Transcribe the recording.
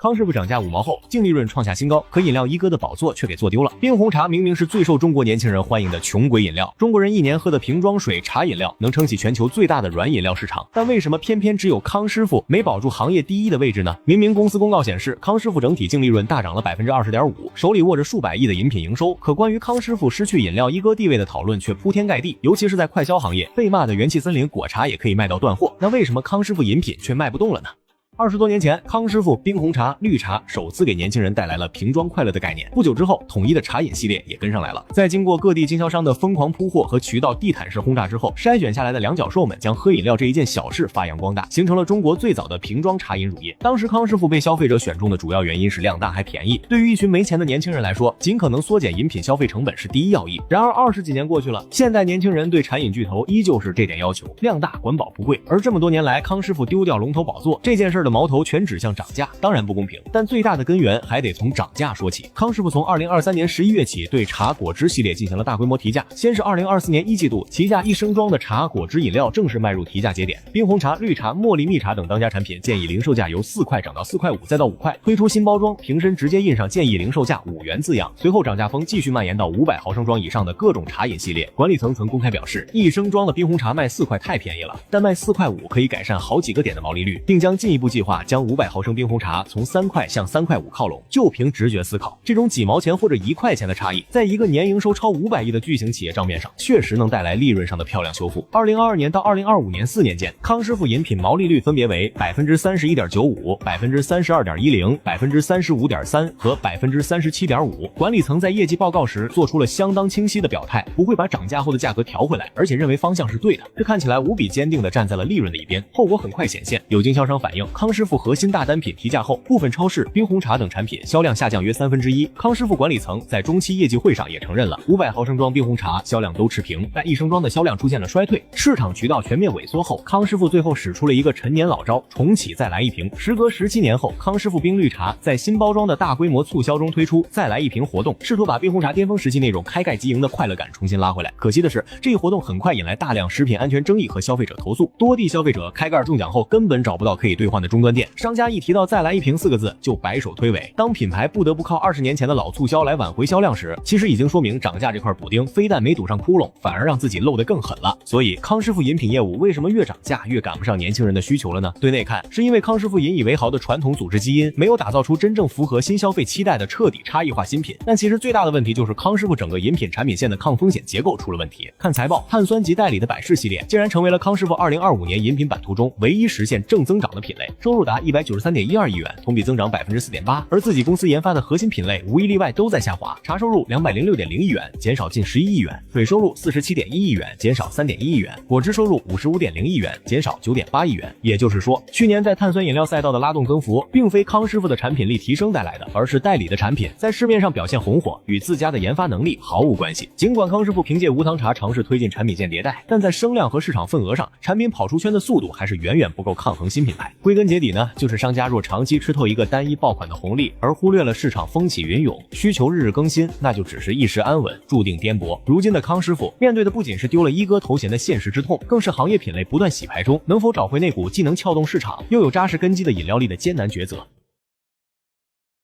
康师傅涨价5毛后，净利润创下新高，可饮料一哥的宝座却给做丢了。冰红茶明明是最受中国年轻人欢迎的穷鬼饮料，中国人一年喝的瓶装水、茶饮料能撑起全球最大的软饮料市场，但为什么偏偏只有康师傅没保住行业第一的位置呢？明明公司公告显示，康师傅整体净利润大涨了20.5%，手里握着数百亿的饮品营收，可关于康师傅失去饮料一哥地位的讨论却铺天盖地，尤其是在快消行业，被骂的元气森林果茶也可以卖到断货，那为什么康师傅饮品却卖不动了呢？20多年前，康师傅冰红茶、绿茶首次给年轻人带来了瓶装快乐的概念。不久之后，统一的茶饮系列也跟上来了。在经过各地经销商的疯狂铺货和渠道地毯式轰炸之后，筛选下来的两脚兽们将喝饮料这一件小事发扬光大，形成了中国最早的瓶装茶饮乳业。当时康师傅被消费者选中的主要原因是量大还便宜。对于一群没钱的年轻人来说，尽可能缩减饮品消费成本是第一要义。然而20几年过去了，现代年轻人对茶饮巨头依旧是这点要求：量大、管饱、不贵。而这么多年来，康师傅丢掉龙头宝座这件事的矛头全指向涨价，当然不公平，但最大的根源还得从涨价说起。康师傅从2023年11月起对茶果汁系列进行了大规模提价，先是2024年1季度，旗下1升装的茶果汁饮料正式迈入提价节点，冰红茶、绿茶、茉莉蜜茶等当家产品建议零售价由4块涨到4块5，再到5块，推出新包装，瓶身直接印上建议零售价5元字样。随后涨价风继续蔓延到500毫升装以上的各种茶饮系列。管理层曾公开表示，1升装的冰红茶卖4块太便宜了，但卖4块5可以改善好几个点的毛利率，并将进一步计划将500毫升冰红茶从3块向3块5靠拢。就凭直觉思考，这种几毛钱或者1块钱的差异，在一个年营收超500亿的巨型企业账面上，确实能带来利润上的漂亮修复。2022年到2025年4年间，康师傅饮品毛利率分别为31.95%、32.10%、35.3%和37.5%。管理层在业绩报告时做出了相当清晰的表态，不会把涨价后的价格调回来，而且认为方向是对的。这看起来无比坚定地站在了利润的一边。后果很快显现，有经销商反映，康师傅核心大单品提价后，部分超市、冰红茶等产品销量下降约1/3。康师傅管理层在中期业绩会上也承认了，500毫升装冰红茶销量都持平，但1升装的销量出现了衰退。市场渠道全面萎缩后，康师傅最后使出了一个陈年老招，重启再来一瓶。时隔17年后，康师傅冰绿茶在新包装的大规模促销中推出再来一瓶活动，试图把冰红茶巅峰时期那种开盖即赢的快乐感重新拉回来。可惜的是，这一活动很快引来大量食品安全争议和消费者投诉，多地消费者开盖中奖后根本找不到可以兑换的终端店，商家一提到再来一瓶4个字就摆手推诿。当品牌不得不靠20年前的老促销来挽回销量时，其实已经说明涨价这块补丁非但没堵上窟窿，反而让自己漏得更狠了。所以康师傅饮品业务为什么越涨价越赶不上年轻人的需求了呢？对内看是因为康师傅引以为豪的传统组织基因没有打造出真正符合新消费期待的彻底差异化新品，但其实最大的问题就是康师傅整个饮品产品线的抗风险结构出了问题。看财报，碳酸及代理的百事系列竟然成为了康师傅2025年饮品版图中唯一实现正增长的品类，收入达193.12亿元，同比增长4.8%，而自己公司研发的核心品类无一例外都在下滑。茶收入206.0亿元，减少近11亿元；水收入47.1亿元，减少3.1亿元；果汁收入55.0亿元，减少9.8亿元。也就是说，去年在碳酸饮料赛道的拉动增幅，并非康师傅的产品力提升带来的，而是代理的产品在市面上表现红火，与自家的研发能力毫无关系。尽管康师傅凭借无糖茶尝试推进产品线迭代，但在声量和市场份额上，产品跑出圈的速度还是远远不够抗衡新品牌。归根结底呢，就是商家若长期吃透一个单一爆款的红利，而忽略了市场风起云涌，需求日日更新，那就只是一时安稳，注定颠簸。如今的康师傅面对的不仅是丢了一哥头衔的现实之痛，更是行业品类不断洗牌中能否找回那股既能撬动市场又有扎实根基的饮料力的艰难抉择。